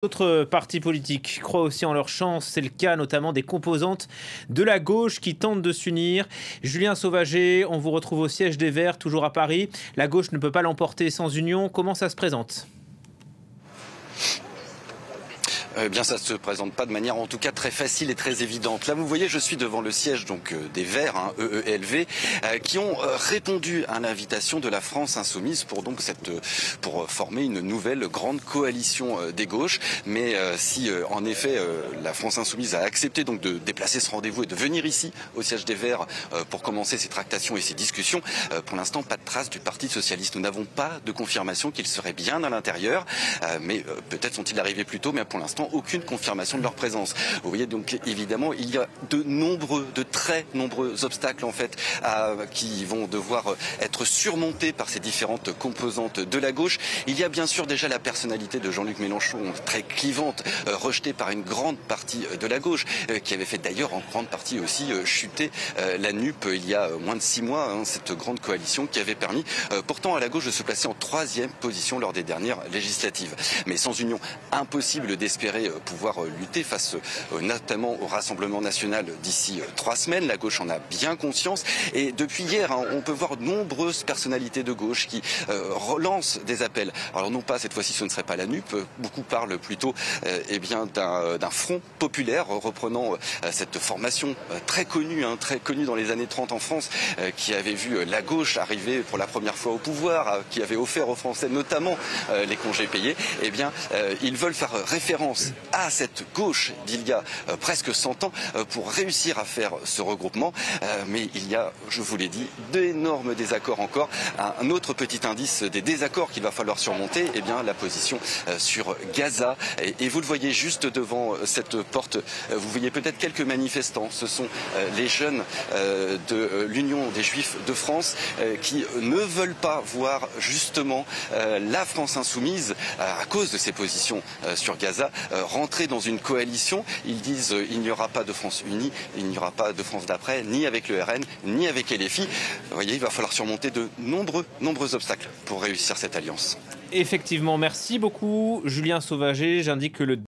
D'autres partis politiques croient aussi en leur chance, c'est le cas notamment des composantes de la gauche qui tentent de s'unir. Julien Sauvager, on vous retrouve au siège des Verts, toujours à Paris. La gauche ne peut pas l'emporter sans union, comment ça se présente ? Eh bien, ça ne se présente pas de manière en tout cas très facile et très évidente. Là, vous voyez, je suis devant le siège des Verts, EELV, qui ont répondu à l'invitation de la France Insoumise pour former une nouvelle grande coalition des gauches. Mais si en effet la France Insoumise a accepté donc de déplacer ce rendez-vous et de venir ici au siège des Verts pour commencer ces tractations et ces discussions, pour l'instant pas de trace du Parti socialiste. Nous n'avons pas de confirmation qu'ils seraient bien à l'intérieur, mais peut-être sont-ils arrivés plus tôt, mais pour l'instant aucune confirmation de leur présence. Vous voyez donc évidemment il y a de très nombreux obstacles en fait qui vont devoir être surmontés par ces différentes composantes de la gauche. Il y a bien sûr déjà la personnalité de Jean-Luc Mélenchon très clivante, rejetée par une grande partie de la gauche, qui avait fait d'ailleurs en grande partie aussi chuter la NUP il y a moins de 6 mois, cette grande coalition qui avait permis pourtant à la gauche de se placer en 3e position lors des dernières législatives. Mais sans union, impossible d'espérer pouvoir lutter face notamment au Rassemblement national d'ici 3 semaines. La gauche en a bien conscience et depuis hier, on peut voir de nombreuses personnalités de gauche qui relancent des appels. Alors non pas cette fois-ci, ce ne serait pas la NUP. Beaucoup parlent plutôt d'un front populaire reprenant cette formation très connue dans les années 30 en France, qui avait vu la gauche arriver pour la première fois au pouvoir, qui avait offert aux Français notamment les congés payés. Eh bien, ils veulent faire référence à cette gauche d'il y a presque 100 ans pour réussir à faire ce regroupement. Mais il y a, je vous l'ai dit, d'énormes désaccords encore. Un autre petit indice des désaccords qu'il va falloir surmonter, eh bien, la position sur Gaza. Et vous le voyez juste devant cette porte, vous voyez peut-être quelques manifestants. Ce sont les jeunes de l'Union des Juifs de France qui ne veulent pas voir justement la France Insoumise, à cause de ses positions sur Gaza, rentrer dans une coalition. Ils disent il n'y aura pas de France unie, il n'y aura pas de France d'après, ni avec le RN, ni avec LFI. Vous voyez, il va falloir surmonter de nombreux obstacles pour réussir cette alliance. Effectivement, merci beaucoup Julien Sauvager. J'indique que le